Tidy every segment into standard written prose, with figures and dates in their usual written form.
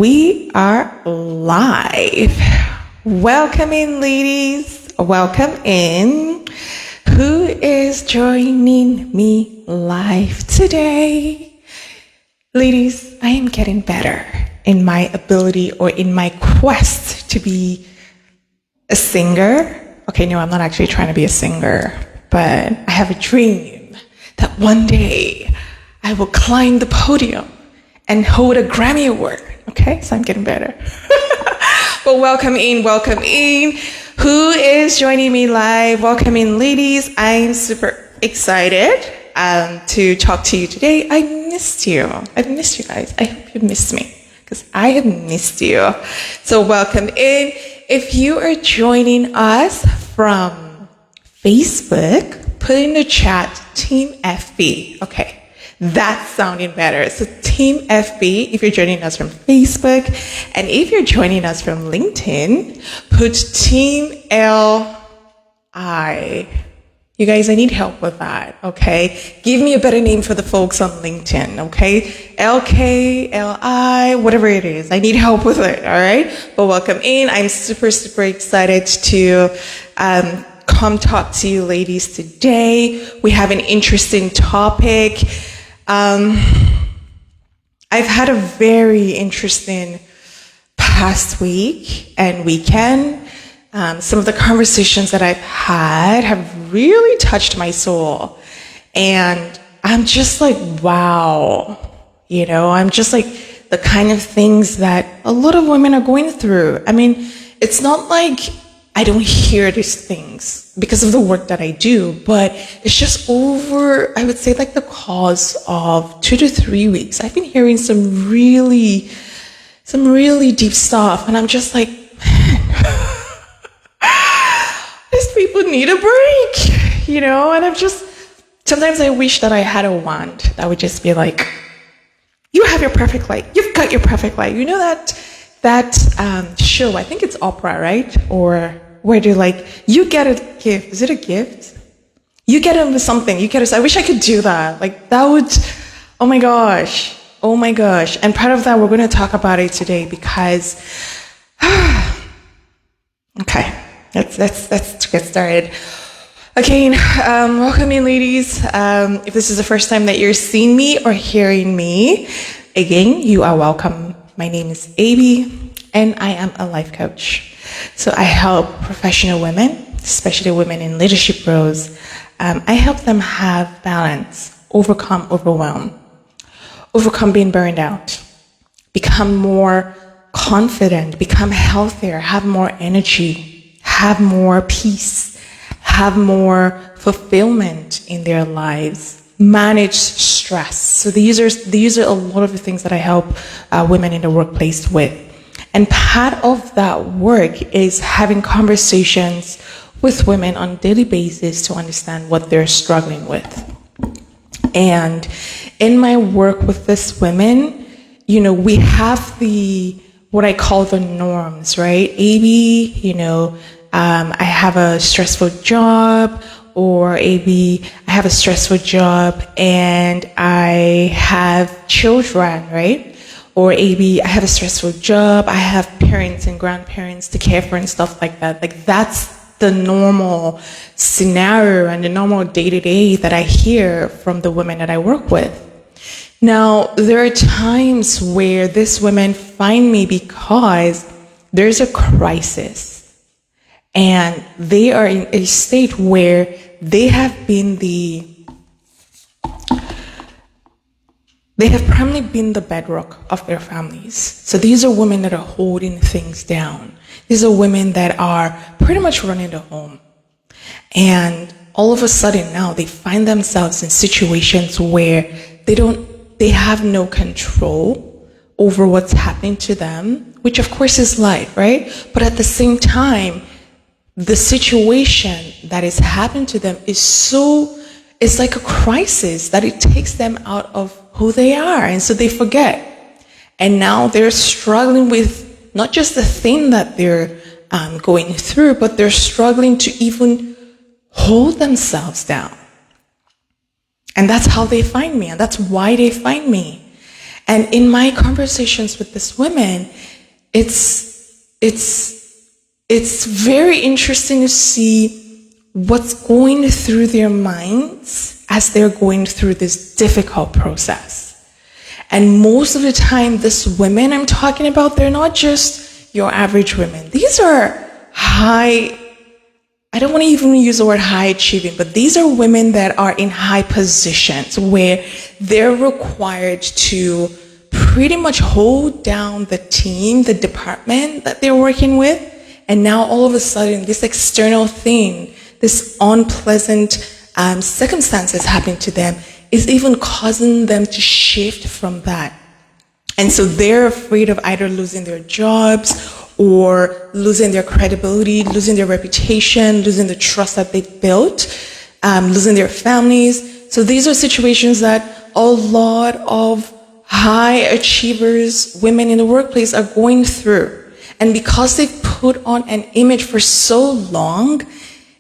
We are live. Welcome in, ladies. Welcome in. Who is joining me live today? Ladies, I am getting better in my ability or in my quest to be a singer. Okay, no, I'm not actually trying to be a singer, but I have a dream that one day I will climb the podium and hold a Grammy Award. Okay, so I'm getting better. But welcome in, welcome in. Who is joining me live? Welcome in, ladies. I'm super excited to talk to you today. I missed you. I've missed you guys. I hope you missed me because I have missed you. So welcome in. If you are joining us from Facebook, put in the chat Team FB. Okay. That's sounding better. So Team FB, if you're joining us from Facebook, and if you're joining us from LinkedIn, put Team LI. You guys, I need help with that, okay? Give me a better name for the folks on LinkedIn, okay? LK, LI, whatever it is. I need help with it, all right? But welcome in. I'm super, super excited to come talk to you ladies today. We have an interesting topic. I've had a very interesting past week and weekend. Some of the conversations that I've had have really touched my soul. And I'm just like, wow. You know, I'm just like the kind of things that a lot of women are going through. I mean, it's not like I don't hear these things because of the work that I do, but it's just over, I would say, like the course of 2 to 3 weeks. I've been hearing some really deep stuff, and I'm just like, man, these people need a break, you know? And sometimes I wish that I had a wand that would just be like, you have your perfect life. You've got your perfect life. You know that show, I think it's Oprah, right? Or where they're like, you get a gift. Is it a gift? You get them something. I wish I could do that. Like that would, oh my gosh. And part of that, we're going to talk about it today because, okay, let's get started. Okay, welcome in, ladies. If this is the first time that you're seeing me or hearing me, again, you are welcome. My name is Abby, and I am a life coach. So I help professional women, especially women in leadership roles. I help them have balance, overcome overwhelm, overcome being burned out, become more confident, become healthier, have more energy, have more peace, have more fulfillment in their lives, manage stress. So these are a lot of the things that I help women in the workplace with. And part of that work is having conversations with women on a daily basis to understand what they're struggling with. And in my work with these women, you know, we have what I call the norms, right? AB, you know, I have a stressful job, or AB, I have a stressful job and I have children, right? Or AB, I have a stressful job, I have parents and grandparents to care for and stuff like that. Like that's the normal scenario and the normal day-to-day that I hear from the women that I work with. Now, there are times where these women find me because there's a crisis. And they are in a state where they have primarily been the bedrock of their families. So these are women that are holding things down. These are women that are pretty much running the home. And all of a sudden now they find themselves in situations where they have no control over what's happening to them, which of course is life, right? But at the same time, the situation that is happening to them it's like a crisis that it takes them out of who they are. And so they forget. And now they're struggling with not just the thing that they're going through, but they're struggling to even hold themselves down. And that's how they find me. And that's why they find me. And in my conversations with these women, it's very interesting to see what's going through their minds as they're going through this difficult process. And most of the time, these women I'm talking about, they're not just your average women. These are I don't want to even use the word high achieving, but these are women that are in high positions where they're required to pretty much hold down the team, the department that they're working with. And now all of a sudden, this external thing, this unpleasant circumstances happening to them is even causing them to shift from that. And so they're afraid of either losing their jobs or losing their credibility, losing their reputation, losing the trust that they built, losing their families. So these are situations that a lot of high achievers, women in the workplace are going through. And because they've put on an image for so long,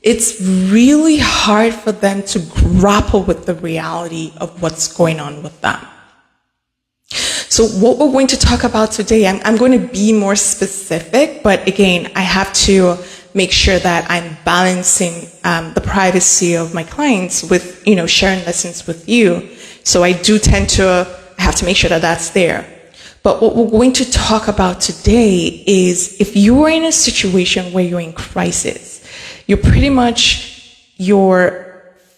it's really hard for them to grapple with the reality of what's going on with them. So what we're going to talk about today, I'm going to be more specific, but again, I have to make sure that I'm balancing the privacy of my clients with, sharing lessons with you. So I do tend to have to make sure that that's there. But what we're going to talk about today is if you are in a situation where you're in crisis, you're pretty much your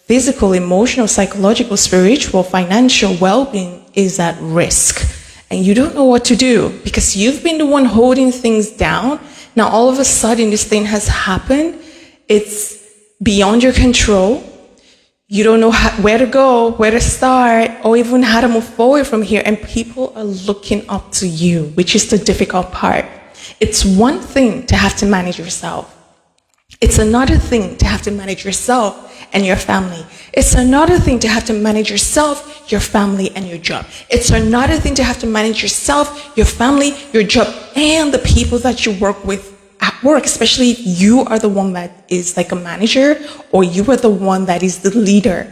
physical, emotional, psychological, spiritual, financial well-being is at risk. And you don't know what to do because you've been the one holding things down. Now, all of a sudden, this thing has happened. It's beyond your control. You don't know where to go, where to start, or even how to move forward from here. And people are looking up to you, which is the difficult part. It's one thing to have to manage yourself. It's another thing to have to manage yourself and your family. It's another thing to have to manage yourself, your family, and your job. It's another thing to have to manage yourself, your family, your job, and the people that you work with at work, especially if you are the one that is like a manager or you are the one that is the leader.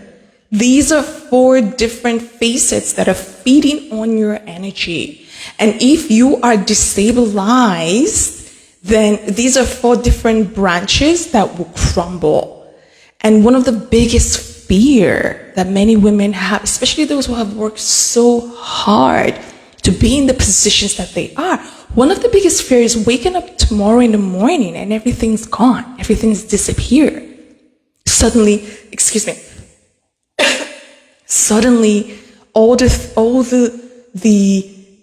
These are 4 different facets that are feeding on your energy. And if you are destabilized, then these are 4 different branches that will crumble. And one of the biggest fear that many women have, especially those who have worked so hard to be in the positions that they are, one of the biggest fears is waking up tomorrow in the morning and everything's gone. Everything's disappeared. Suddenly, suddenly all the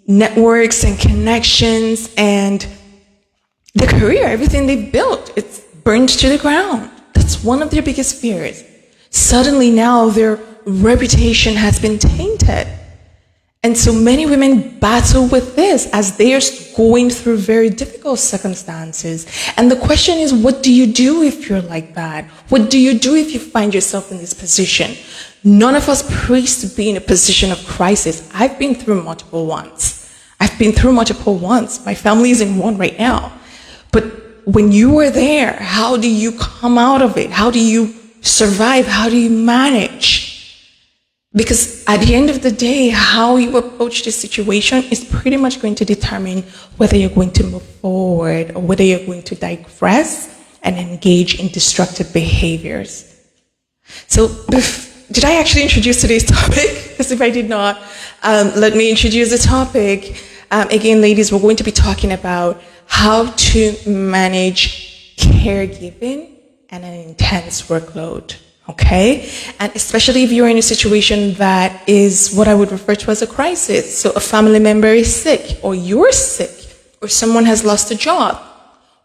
networks and connections and the career, everything they built, it's burned to the ground. That's one of their biggest fears. Suddenly now their reputation has been tainted. And so many women battle with this as they are going through very difficult circumstances. And the question is, what do you do if you're like that? What do you do if you find yourself in this position? None of us prays to be in a position of crisis. I've been through multiple ones. My family is in one right now. But when you are there, how do you come out of it? How do you survive? How do you manage? Because at the end of the day, how you approach this situation is pretty much going to determine whether you're going to move forward or whether you're going to digress and engage in destructive behaviors. So, did I actually introduce today's topic? Because if I did not, let me introduce the topic. Again, ladies, we're going to be talking about how to manage caregiving and an intense workload. Okay? And especially if you're in a situation that is what I would refer to as a crisis. So a family member is sick, or you're sick, or someone has lost a job,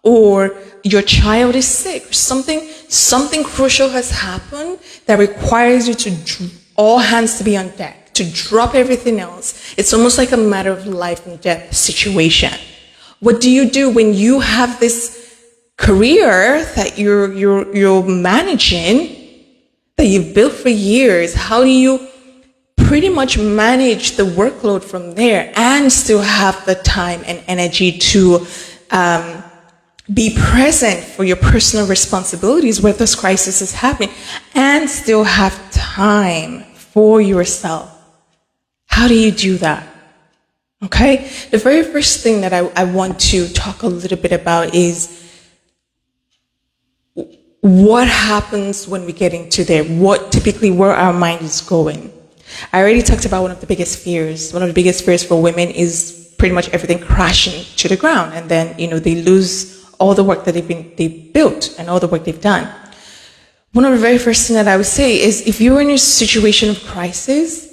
or your child is sick, or something crucial has happened that requires you to all hands to be on deck, to drop everything else. It's almost like a matter of life and death situation. What do you do when you have this career that you're managing, that you've built for years? How do you pretty much manage the workload from there and still have the time and energy to be present for your personal responsibilities where this crisis is happening and still have time for yourself? How do you do that? Okay? The very first thing that I want to talk a little bit about is what happens when we get into there, where our mind is going. I already talked about one of the biggest fears. One of the biggest fears for women is pretty much everything crashing to the ground, and then, they lose all the work that they built and all the work they've done. One of the very first things that I would say is, if you're in a situation of crisis,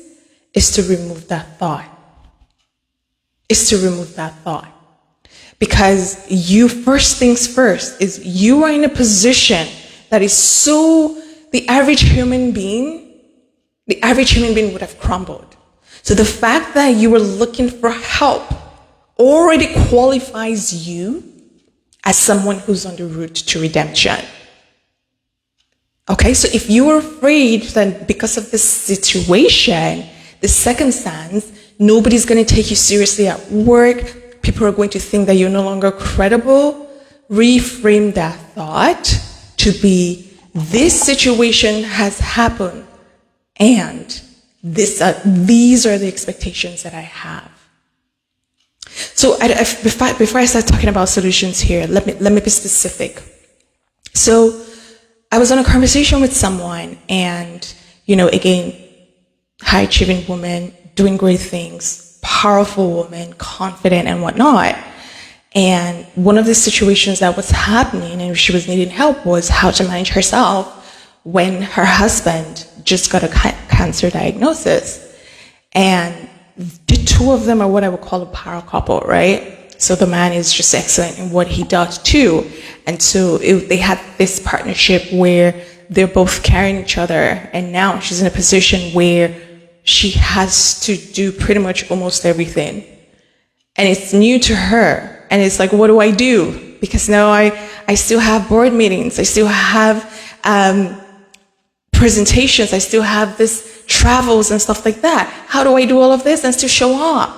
is to remove that thought. Because first things first, is you are in a position that is the average human being would have crumbled. So the fact that you were looking for help already qualifies you as someone who's on the route to redemption. Okay, so if you are afraid that because of this situation, this circumstance, nobody's going to take you seriously at work, people are going to think that you're no longer credible, reframe that thought to be, this situation has happened, and these are the expectations that I have. So before I start talking about solutions here, let me be specific. So I was on a conversation with someone, and, again, high achieving woman, doing great things, powerful woman, confident and whatnot. And one of the situations that was happening and she was needing help was how to manage herself when her husband just got a cancer diagnosis. And the two of them are what I would call a power couple, right? So the man is just excellent in what he does too. And so they had this partnership where they're both carrying each other. And now she's in a position where she has to do pretty much almost everything. And it's new to her. And it's like, what do I do? Because now I still have board meetings. I still have presentations. I still have this travels and stuff like that. How do I do all of this and still show up?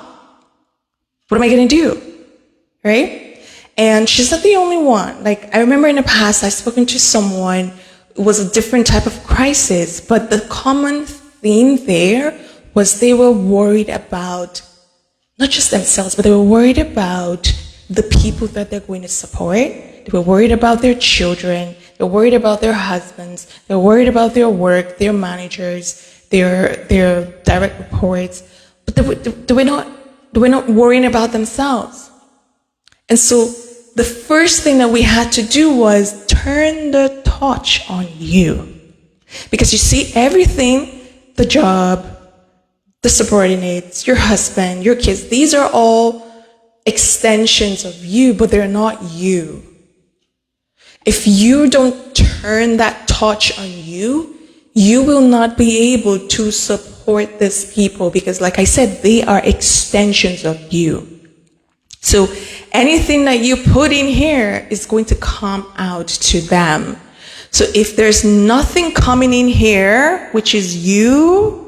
What am I going to do? Right? And she's not the only one. Like, I remember in the past, I've spoken to someone, it was a different type of crisis, but the common theme there was they were worried about not just themselves, but they were worried about the people that they're going to support. They were worried about their children. They're worried about their husbands. They're worried about their work, their managers, their direct reports. But they were not worrying about themselves. And so the first thing that we had to do was turn the torch on you. Because you see, everything, the job, the subordinates, your husband, your kids, these are all extensions of you, but they're not you. If you don't turn that torch on you, you will not be able to support these people because, like I said, they are extensions of you. So anything that you put in here is going to come out to them. So if there's nothing coming in here, which is you,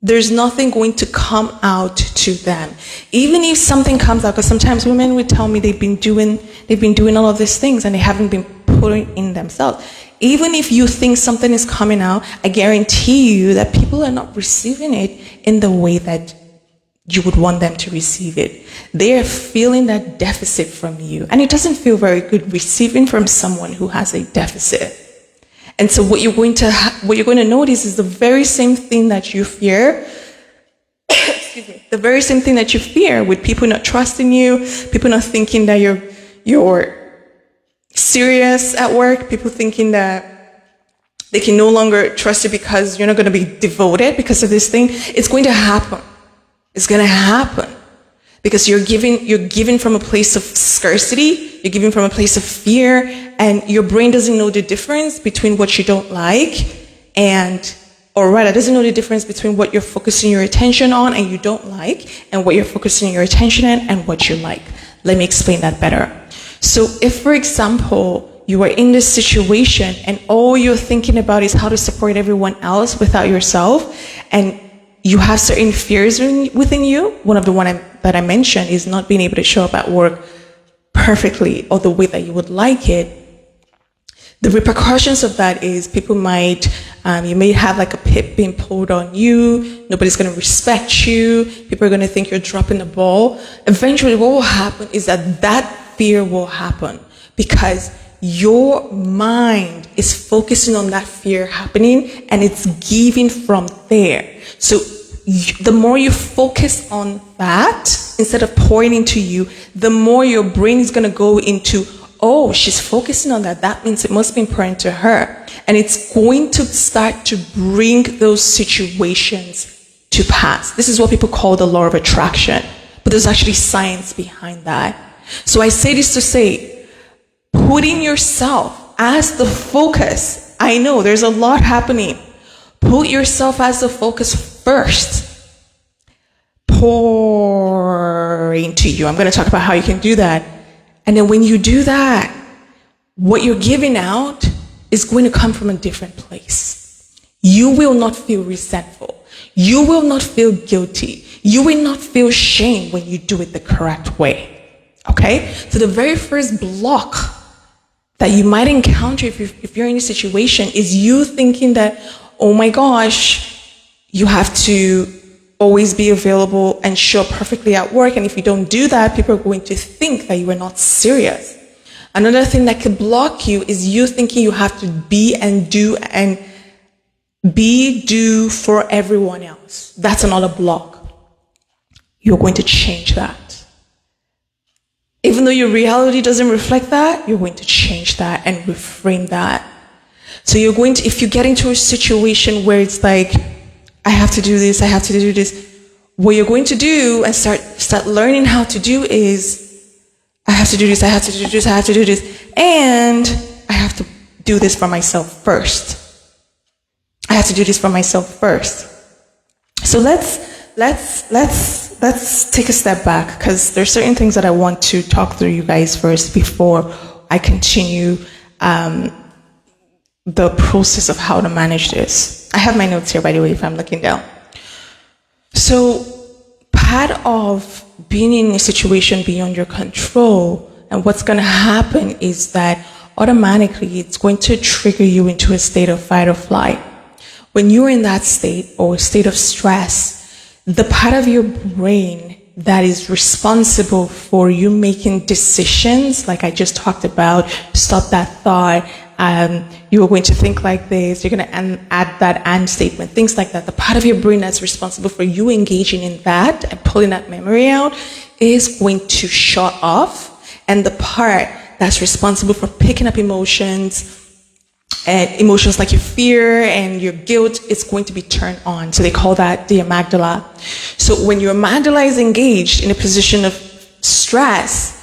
there's nothing going to come out to them. Even if something comes out, because sometimes women would tell me they've been doing all of these things and they haven't been putting in themselves. Even if you think something is coming out, I guarantee you that people are not receiving it in the way that you would want them to receive it. They are feeling that deficit from you. And it doesn't feel very good receiving from someone who has a deficit. And so what you're going to notice is the very same thing that you fear, excuse me, the very same thing that you fear with people not trusting you, people not thinking that you're serious at work, people thinking that they can no longer trust you because you're not going to be devoted because of this thing. It's going to happen. It's going to happen because you're giving from a place of scarcity, you're giving from a place of fear, and your brain doesn't know the difference between what you don't like or rather doesn't know the difference between what you're focusing your attention on and you don't like and what you're focusing your attention on and what you like. Let me explain that better. So if, for example, you are in this situation and all you're thinking about is how to support everyone else without yourself, and you have certain fears within you. One of the one that I mentioned is not being able to show up at work perfectly or the way that you would like it. The repercussions of that is people might, you may have like a pip being pulled on you. Nobody's going to respect you. People are going to think you're dropping the ball. Eventually what will happen is that fear will happen because your mind is focusing on that fear happening and it's giving from there. So the more you focus on that, instead of pouring into you, the more your brain is going to go into, oh, she's focusing on that. That means it must be important to her. And it's going to start to bring those situations to pass. This is what people call the law of attraction. But there's actually science behind that. So I say this to say, putting yourself as the focus. I know there's a lot happening. Put yourself as the focus first. Pour into you. I'm going to talk about how you can do that. And then when you do that, what you're giving out is going to come from a different place. You will not feel resentful. You will not feel guilty. You will not feel shame when you do it the correct way. Okay? So the very first block that you might encounter if you're in a situation is you thinking that, oh my gosh, you have to always be available and show up perfectly at work. And if you don't do that, people are going to think that you are not serious. Another thing that could block you is you thinking you have to be and do for everyone else. That's another block. You're going to change that. Even though your reality doesn't reflect that, you're going to change that and reframe that. So you're going to, if you get into a situation where it's like, I have to do this, I have to do this, what you're going to do and start learning how to do is, I have to do this, I have to do this, I have to do this, and I have to do this for myself first. I have to do this for myself first. So let's take a step back, because there's certain things that I want to talk through you guys first before I continue the process of how to manage this. I have my notes here, by the way, if I'm looking down. So part of being in a situation beyond your control, and what's going to happen is that automatically it's going to trigger you into a state of fight or flight. When you're in that state or state of stress, the part of your brain that is responsible for you making decisions, like I just talked about, stop that thought, you are going to think like this, you're going to add that and statement, things like that. The part of your brain that's responsible for you engaging in that and pulling that memory out is going to shut off. And the part that's responsible for picking up emotions, and emotions like your fear and your guilt, is going to be turned on. So they call that the amygdala. So when your amygdala is engaged in a position of stress,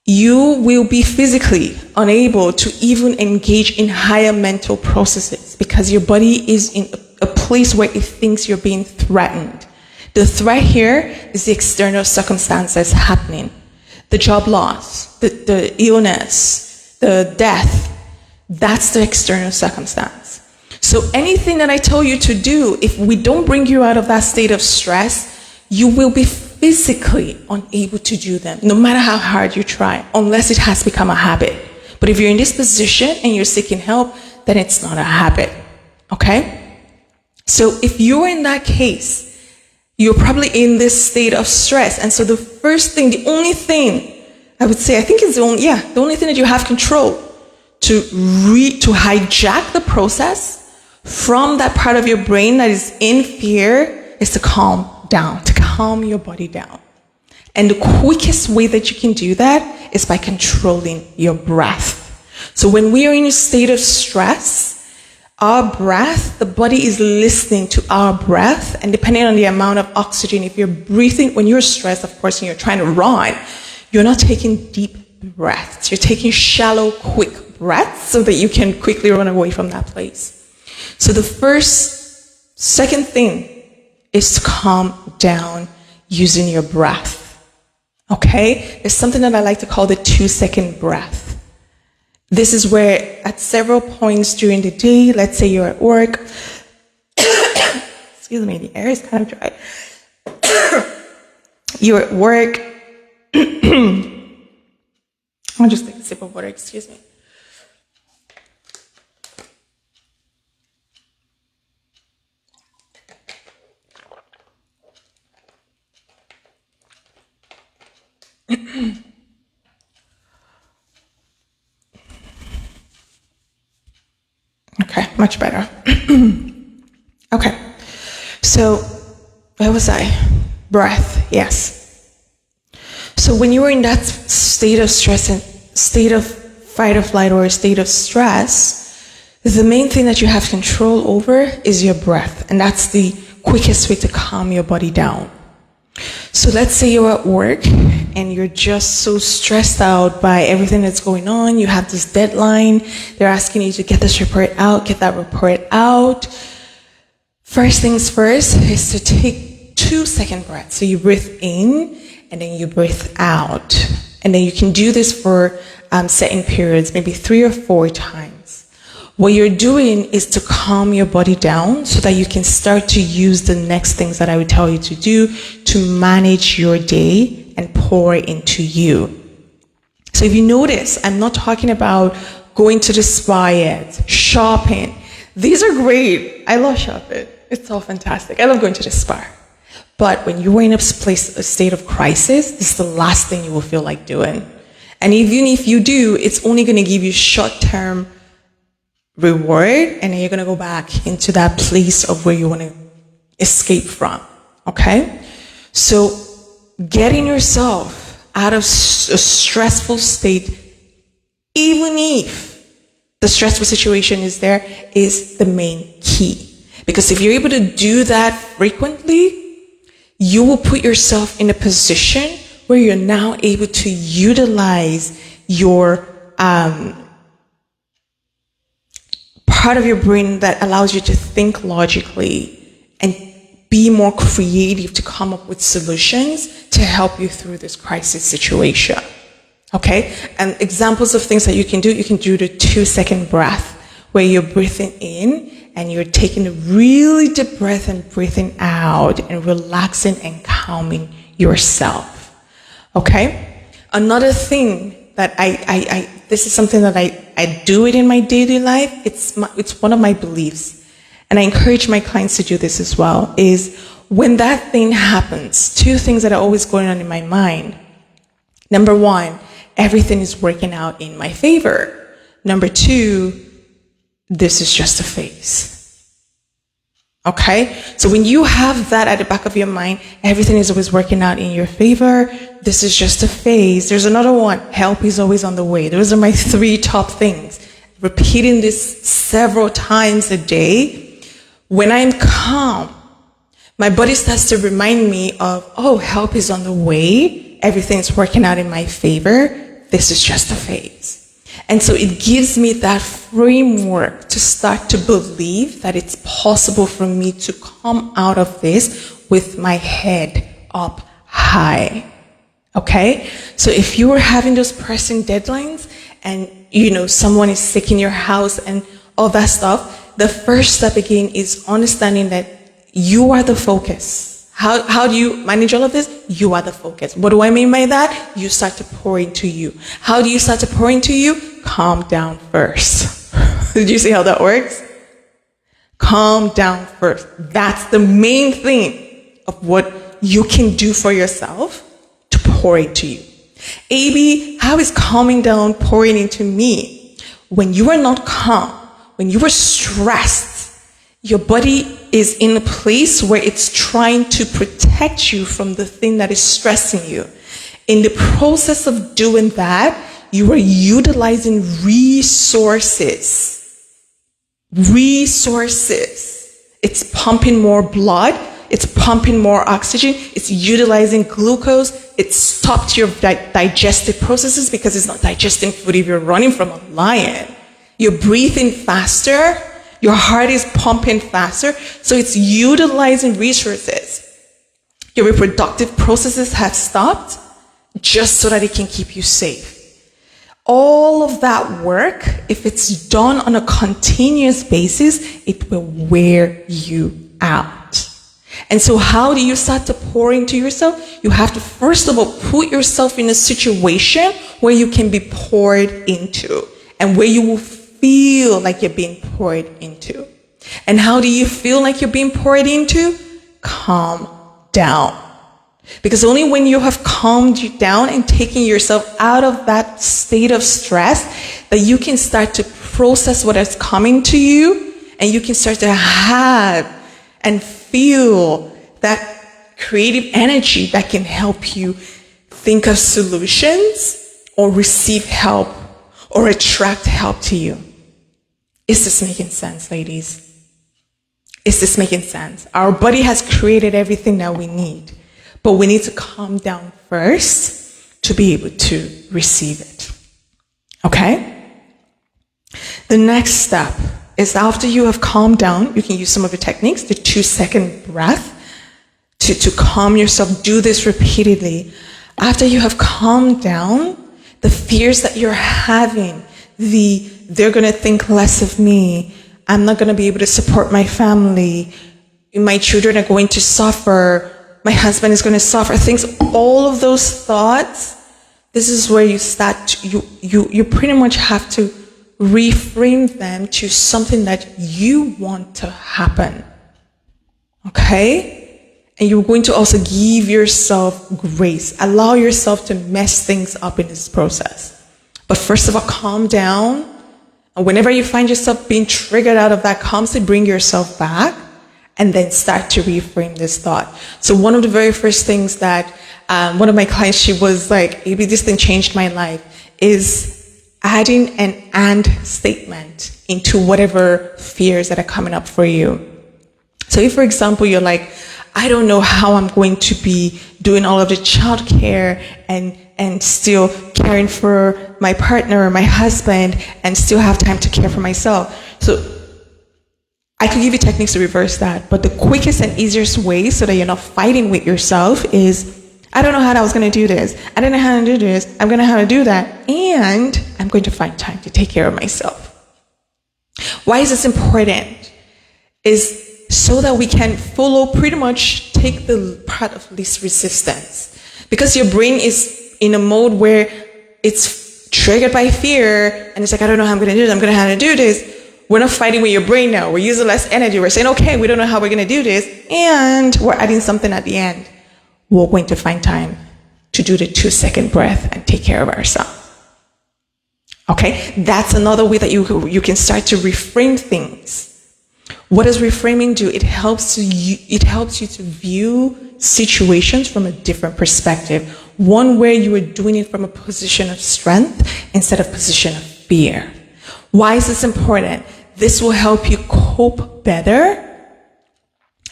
you will be physically unable to even engage in higher mental processes because your body is in a place where it thinks you're being threatened. The threat here is the external circumstances happening. The job loss, the illness, the death. That's the external circumstance. So anything that I tell you to do, if we don't bring you out of that state of stress, you will be physically unable to do them, no matter how hard you try, unless it has become a habit. But if you're in this position and you're seeking help, then it's not a habit. Okay? So if you're in that case, you're probably in this state of stress. And so the first thing, the only thing I would say, I think it's the only thing that you have control to hijack the process from that part of your brain that is in fear is to calm down, to calm your body down. And the quickest way that you can do that is by controlling your breath. So when we are in a state of stress, our breath, the body is listening to our breath, and depending on the amount of oxygen, if you're breathing, when you're stressed, of course, and you're trying to run, you're not taking deep breaths. You're taking shallow, quick breaths so that you can quickly run away from that place. So the second thing is to calm down using your breath. Okay? There's something that I like to call the 2-second breath. This is where at several points during the day, let's say you're at work, excuse me, the air is kind of dry. You're at work, I'll just take a sip of water, excuse me. Okay, much better. Okay, so where was I? Breath, yes. So when you are in that state of stress and state of fight or flight or a state of stress, the main thing that you have control over is your breath, and that's the quickest way to calm your body down. So let's say you're at work and you're just so stressed out by everything that's going on. You have this deadline. They're asking you to get this report out, get that report out. First things first is to take 2-second breaths. So you breathe in and then you breathe out. And then you can do this for certain periods, maybe 3 or 4 times. What you're doing is to calm your body down so that you can start to use the next things that I would tell you to do to manage your day and pour into you. So if you notice, I'm not talking about going to the spa yet, shopping. These are great. I love shopping. It's all fantastic. I love going to the spa. But when you are in a state of crisis, this is the last thing you will feel like doing. And even if you do, it's only going to give you short-term reward, and then you're going to go back into that place of where you want to escape from. Okay? So getting yourself out of a stressful state, even if the stressful situation is there, is the main key. Because if you're able to do that frequently, you will put yourself in a position where you're now able to utilize your part of your brain that allows you to think logically and be more creative to come up with solutions to help you through this crisis situation. Okay? And examples of things that you can do the 2-second breath, where you're breathing in and you're taking a really deep breath and breathing out and relaxing and calming yourself. Okay? Another thing that this is something that I do it in my daily life. It's one of my beliefs. And I encourage my clients to do this as well, is when that thing happens, 2 things that are always going on in my mind. Number 1, everything is working out in my favor. Number 2, this is just a phase. Okay? So when you have that at the back of your mind, everything is always working out in your favor. This is just a phase. There's another one. Help is always on the way. Those are my 3 top things. Repeating this several times a day. When I'm calm, my body starts to remind me of, oh, help is on the way. Everything's working out in my favor. This is just a phase. And so it gives me that framework to start to believe that it's possible for me to come out of this with my head up high. Okay? So if you are having those pressing deadlines and, someone is sick in your house and all that stuff, the first step again is understanding that you are the focus. How do you manage all of this? You are the focus. What do I mean by that? You start to pour into you. How do you start to pour into you? Calm down first. Did you see how that works? Calm down first. That's the main thing of what you can do for yourself to pour into you. AB, how is calming down pouring into me? When you are not calm, when you are stressed, your body is in a place where it's trying to protect you from the thing that is stressing you. In the process of doing that, you are utilizing resources. It's pumping more blood. It's pumping more oxygen. It's utilizing glucose. It stopped your digestive processes because it's not digesting food if you're running from a lion. You're breathing faster. Your heart is pumping faster. So it's utilizing resources. Your reproductive processes have stopped just so that it can keep you safe. All of that work, if it's done on a continuous basis, it will wear you out. And so how do you start to pour into yourself? You have to, first of all, put yourself in a situation where you can be poured into and where you will feel like you're being poured into. And how do you feel like you're being poured into? Calm down. Because only when you have calmed you down and taken yourself out of that state of stress that you can start to process what is coming to you, and you can start to have and feel that creative energy that can help you think of solutions or receive help or attract help to you. Is this making sense, ladies? Is this making sense? Our body has created everything that we need, but we need to calm down first to be able to receive it. Okay? The next step is after you have calmed down, you can use some of the techniques, the 2-second breath, to calm yourself. Do this repeatedly. After you have calmed down, the fears that you're having, they're going to think less of me, I'm not going to be able to support my family, my children are going to suffer, my husband is going to suffer, all of those thoughts, this is where you start, you pretty much have to reframe them to something that you want to happen. Okay? And you're going to also give yourself grace. Allow yourself to mess things up in this process. But first of all, calm down. And whenever you find yourself being triggered out of that calm state, bring yourself back and then start to reframe this thought. So one of the very first things that one of my clients, she was like, maybe this thing changed my life, is adding an "and" statement into whatever fears that are coming up for you. So if, for example, you're like, I don't know how I'm going to be doing all of the childcare and still caring for my partner or my husband and still have time to care for myself. So I could give you techniques to reverse that, but the quickest and easiest way so that you're not fighting with yourself is, I don't know how I was going to do this. I don't know how to do this. I'm going to have to do that. And I'm going to find time to take care of myself. Why is this important? Is so that we can pretty much take the path of least resistance. Because your brain is in a mode where it's triggered by fear, and it's like, I don't know how I'm going to do this, I'm going to have to do this. We're not fighting with your brain now. We're using less energy. We're saying, okay, we don't know how we're going to do this, and we're adding something at the end. We're going to find time to do the 2-second breath and take care of ourselves. Okay? That's another way that you can start to reframe things. What does reframing do? It helps you to view situations from a different perspective. One where you are doing it from a position of strength instead of position of fear. Why is this important? This will help you cope better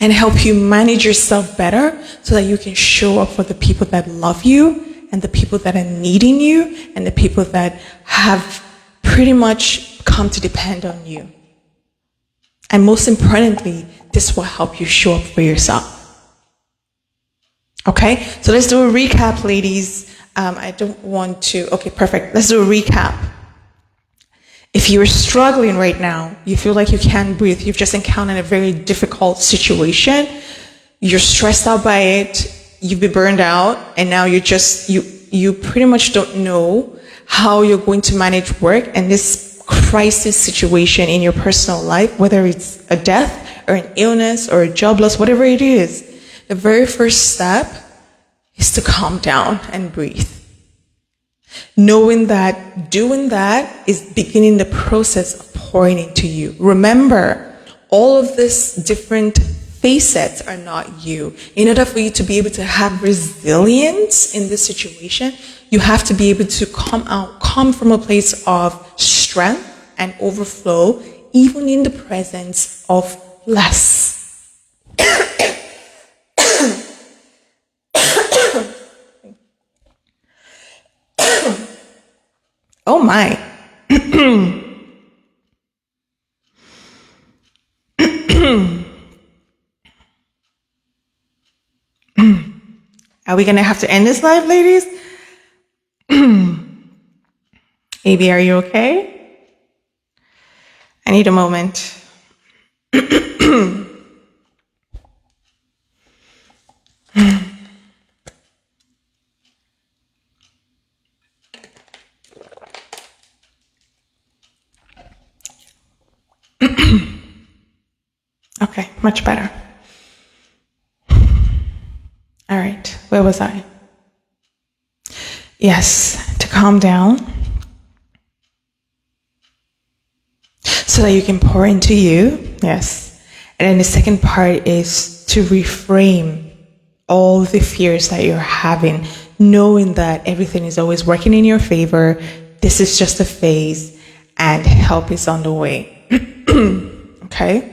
and help you manage yourself better so that you can show up for the people that love you and the people that are needing you and the people that have pretty much come to depend on you. And most importantly, this will help you show up for yourself. Okay, so let's do a recap, ladies. Okay, perfect. Let's do a recap. If you're struggling right now, you feel like you can't breathe, you've just encountered a very difficult situation, you're stressed out by it, you've been burned out, and now you pretty much don't know how you're going to manage work and this crisis situation in your personal life, whether it's a death or an illness or a job loss, whatever it is, the very first step is to calm down and breathe. Knowing that doing that is beginning the process of pouring into you. Remember, all of these different facets are not you. In order for you to be able to have resilience in this situation, you have to be able to come from a place of strength and overflow, even in the presence of less. Oh my. Are we going to have to end this live, ladies? Amy, are you okay? I need a moment. Okay, much better. All right, where was I? Yes, to calm down so that you can pour into you. Yes. And then the second part is to reframe all the fears that you're having, knowing that everything is always working in your favor. This is just a phase and help is on the way. Okay?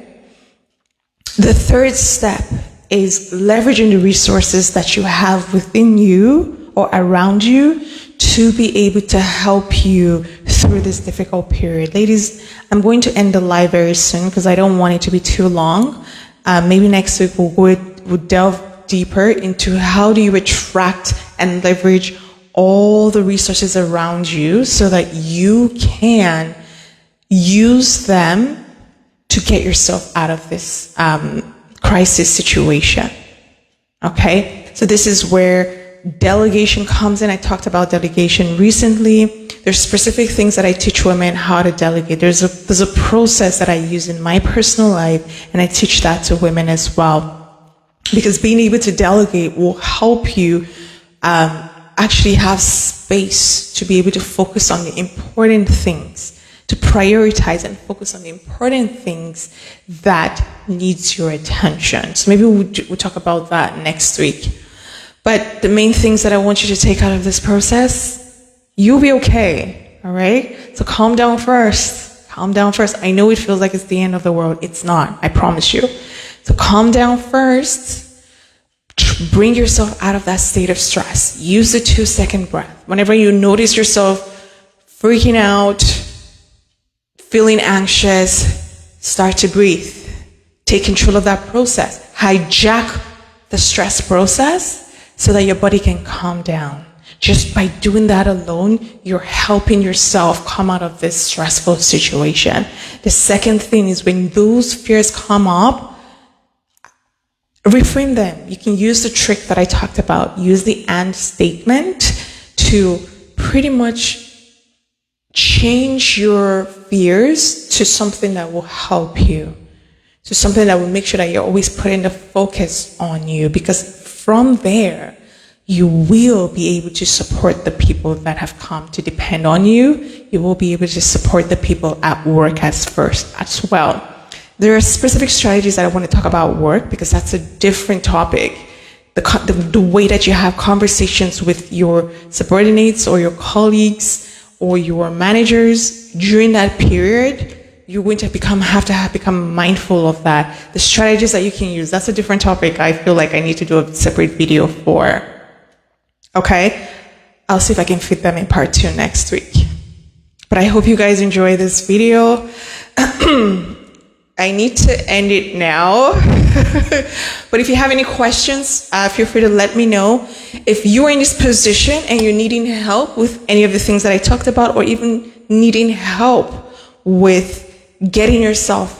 The third step is leveraging the resources that you have within you or around you to be able to help you through this difficult period. Ladies, I'm going to end the live very soon because I don't want it to be too long. Maybe next week we'll delve deeper into how do you attract and leverage all the resources around you so that you can use them to get yourself out of this crisis situation. Okay? So this is where delegation comes in. I talked about delegation recently. There's specific things that I teach women how to delegate. There's a process that I use in my personal life, and I teach that to women as well. Because being able to delegate will help you actually have space to be able to focus on the important things, to prioritize and focus on the important things that needs your attention. So maybe we'll talk about that next week. But the main things that I want you to take out of this process, you'll be okay, all right? So calm down first. Calm down first. I know it feels like it's the end of the world. It's not, I promise you. So calm down first. Bring yourself out of that state of stress. Use the 2-second breath. Whenever you notice yourself freaking out, feeling anxious, start to breathe. Take control of that process. Hijack the stress process so that your body can calm down. Just by doing that alone, you're helping yourself come out of this stressful situation. The second thing is when those fears come up, reframe them. You can use the trick that I talked about. Use the and statement to pretty much change your fears to something that will help you. To something that will make sure that you're always putting the focus on you. Because from there, you will be able to support the people that have come to depend on you. You will be able to support the people at work as well. There are specific strategies that I want to talk about work because that's a different topic. The way that you have conversations with your subordinates or your colleagues or your managers during that period, you're going to have to become mindful of that. The strategies that you can use, that's a different topic. I feel like I need to do a separate video for. Okay? I'll see if I can fit them in part 2 next week. But I hope you guys enjoy this video. I need to end it now. But if you have any questions, feel free to let me know. If you are in this position and you're needing help with any of the things that I talked about, or even needing help with getting yourself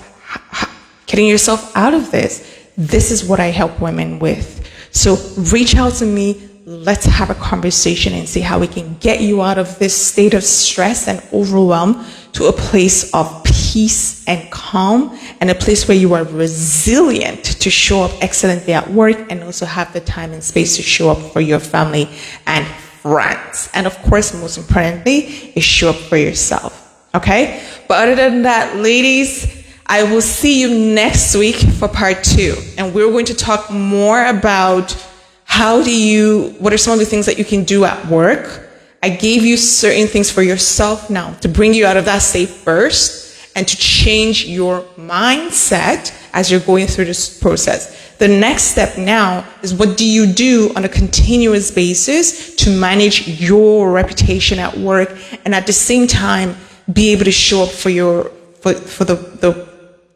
out of this is what I help women with. So reach out to me. Let's have a conversation and see how we can get you out of this state of stress and overwhelm to a place of peace and calm, and a place where you are resilient to show up excellently at work and also have the time and space to show up for your family and friends. And of course, most importantly, is show up for yourself. Okay? But other than that, ladies, I will see you next week for part 2. And we're going to talk more about what are some of the things that you can do at work. I gave you certain things for yourself now to bring you out of that state first and to change your mindset as you're going through this process. The next step now is, what do you do on a continuous basis to manage your reputation at work and at the same time be able to show up for the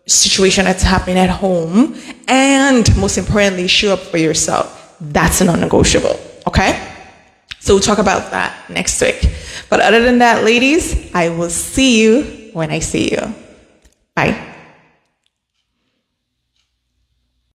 situation that's happening at home, and most importantly, show up for yourself. That's a non-negotiable, okay? So we'll talk about that next week. But other than that, ladies, I will see you when I see you. Bye.